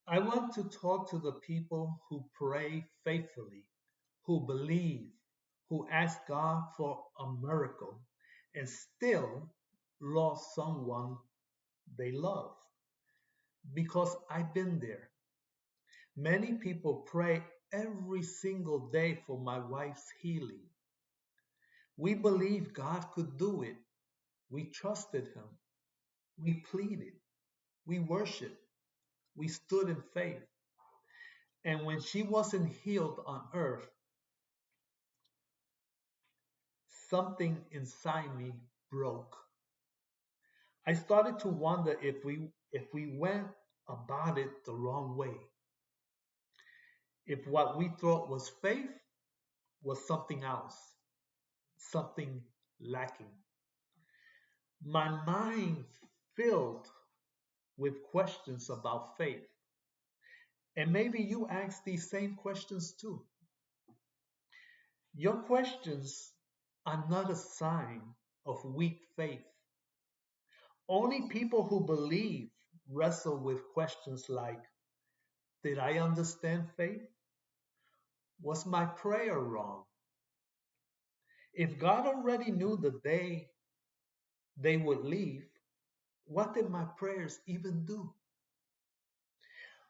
I want to talk to the people who pray faithfully, who believe, who ask God for a miracle, and still lost someone they love. Because I've been there. Many people pray every single day for my wife's healing. We believed God could do it. We trusted Him. We pleaded. We worshiped. We stood in faith. And when she wasn't healed on earth, something inside me broke. I started to wonder if we went about it the wrong way. If what we thought was faith was something else, something lacking. My mind filled with questions about faith. And maybe you ask these same questions too. Your questions are not a sign of weak faith. Only people who believe wrestle with questions like, did I understand faith? Was my prayer wrong? If God already knew the day they would leave, what did my prayers even do?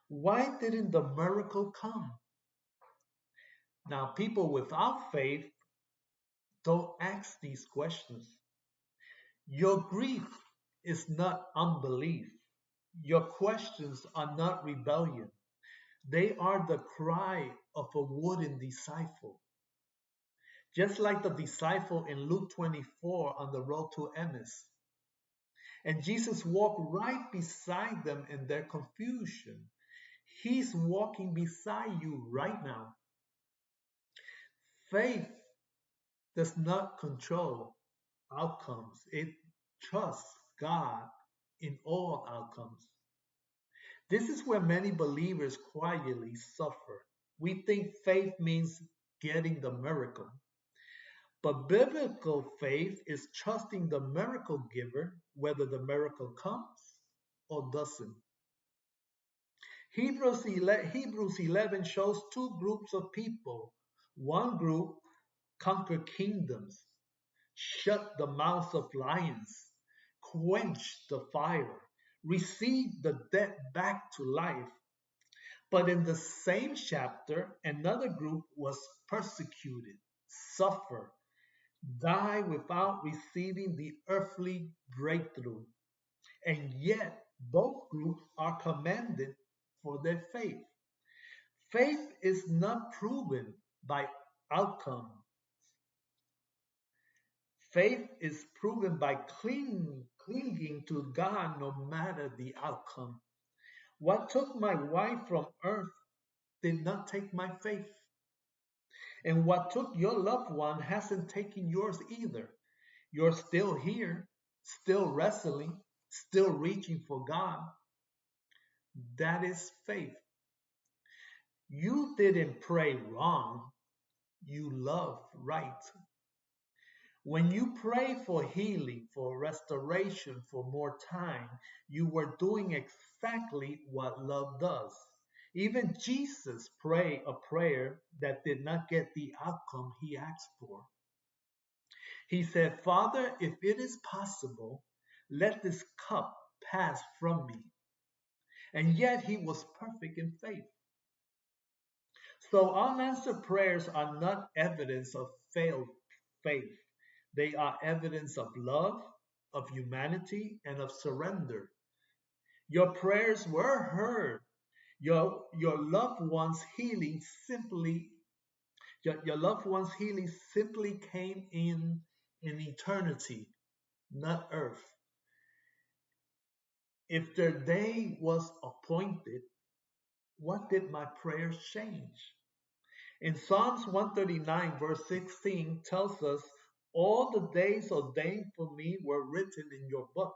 Why didn't the miracle come? Now, people without faith don't ask these questions. Your grief is not unbelief. Your questions are not rebellion. They are the cry of a wooden disciple. Just like the disciple in Luke 24 on the road to Emmaus. And Jesus walked right beside them in their confusion. He's walking beside you right now. Faith does not control outcomes, it trusts God in all outcomes. This is where many believers quietly suffer. We think faith means getting the miracle. But biblical faith is trusting the miracle giver whether the miracle comes or doesn't. Hebrews 11 shows two groups of people. One group conquered kingdoms, shut the mouths of lions, quenched the fire, received the dead back to life. But in the same chapter, another group was persecuted, suffered, die without receiving the earthly breakthrough. And yet, both groups are commended for their faith. Faith is not proven by outcome. Faith is proven by clinging to God no matter the outcome. What took my wife from earth did not take my faith. And what took your loved one hasn't taken yours either. You're still here, still wrestling, still reaching for God. That is faith. You didn't pray wrong, you loved right. When you pray for healing, for restoration, for more time, you were doing exactly what love does. Even Jesus prayed a prayer that did not get the outcome he asked for. He said, Father, if it is possible, let this cup pass from me. And yet he was perfect in faith. So unanswered prayers are not evidence of failed faith. They are evidence of love, of humanity, and of surrender. Your prayers were heard. Your loved one's healing simply your loved one's healing simply came in eternity, not earth. If their day was appointed, what did my prayers change? In Psalms 139, verse 16, tells us, all the days ordained for me were written in your book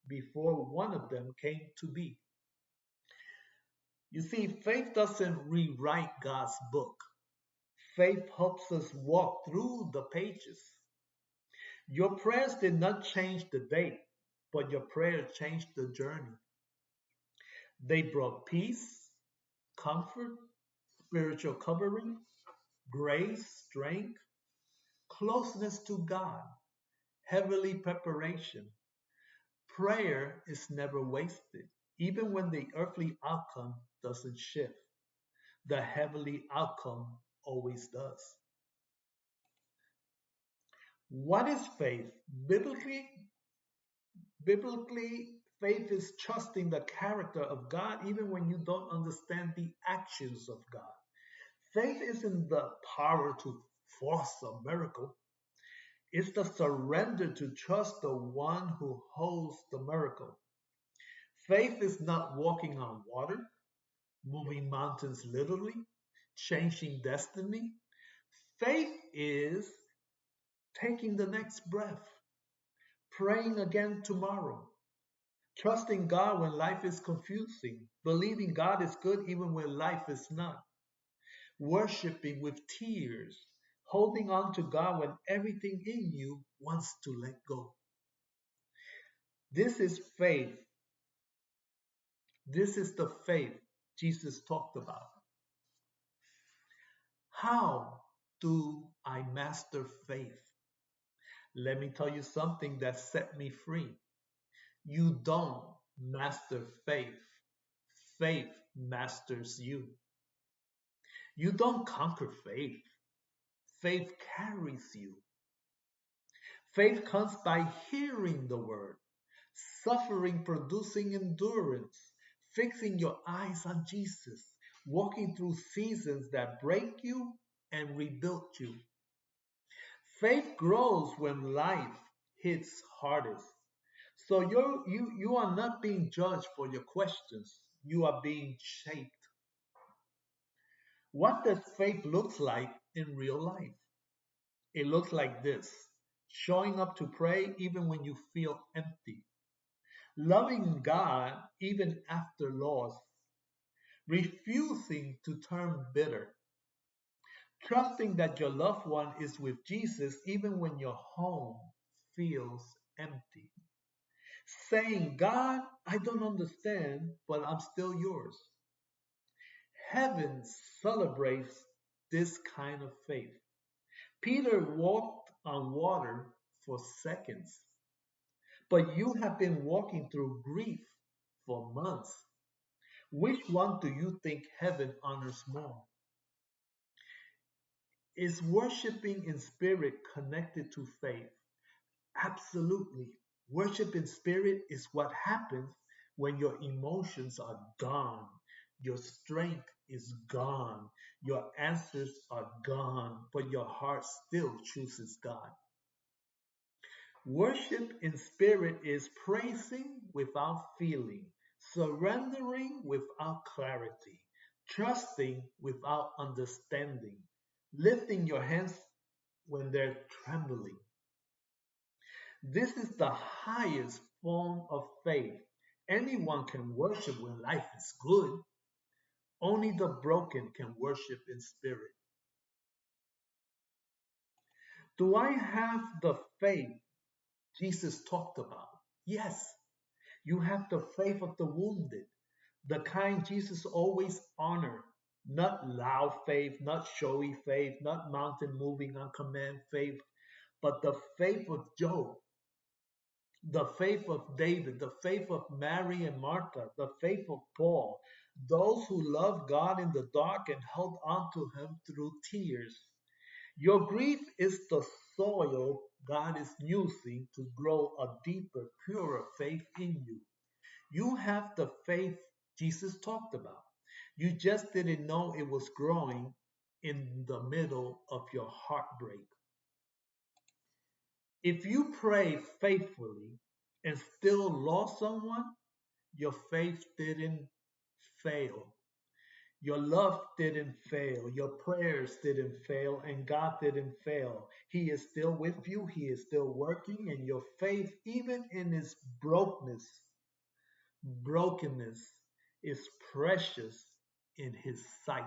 before one of them came to be. You see, faith doesn't rewrite God's book. Faith helps us walk through the pages. Your prayers did not change the date, but your prayer changed the journey. They brought peace, comfort, spiritual covering, grace, strength, closeness to God, heavenly preparation. Prayer is never wasted, even when the earthly outcome doesn't shift. The heavenly outcome always does. What is faith? Biblically, biblically, faith is trusting the character of God even when you don't understand the actions of God. Faith isn't the power to force a miracle. It's the surrender to trust the one who holds the miracle. Faith is not walking on water, moving mountains literally, changing destiny. Faith is taking the next breath, praying again tomorrow, trusting God when life is confusing, believing God is good even when life is not, worshiping with tears, holding on to God when everything in you wants to let go. This is faith. This is the faith Jesus talked about. How do I master faith? Let me tell you something that set me free. You don't master faith, faith masters you. You don't conquer faith, faith carries you. Faith comes by hearing the word, suffering producing endurance, fixing your eyes on Jesus, walking through seasons that break you and rebuild you. Faith grows when life hits hardest. So you are not being judged for your questions. You are being shaped. What does faith look like in real life? It looks like this: showing up to pray even when you feel empty, loving God even after loss, refusing to turn bitter, trusting that your loved one is with Jesus even when your home feels empty, saying, God, I don't understand, but I'm still yours. Heaven celebrates this kind of faith. Peter walked on water for seconds, but you have been walking through grief for months. Which one do you think heaven honors more? Is worshiping in spirit connected to faith? Absolutely. Worship in spirit is what happens when your emotions are gone, your strength is gone, your answers are gone, but your heart still chooses God. Worship in spirit is praising without feeling, surrendering without clarity, trusting without understanding, lifting your hands when they're trembling. This is the highest form of faith. Anyone can worship when life is good. Only the broken can worship in spirit. Do I have the faith Jesus talked about? Yes, you have the faith of the wounded, the kind Jesus always honored. Not loud faith, not showy faith, not mountain moving on command faith, but the faith of Job, the faith of David, the faith of Mary and Martha, the faith of Paul, those who loved God in the dark and held on to Him through tears. Your grief is the soil God is using to grow a deeper, purer faith in you. You have the faith Jesus talked about. You just didn't know it was growing in the middle of your heartbreak. If you pray faithfully and still lost someone, your faith didn't fail. Your love didn't fail. Your prayers didn't fail. And God didn't fail. He is still with you. He is still working. And your faith, even in its brokenness, is precious in His sight.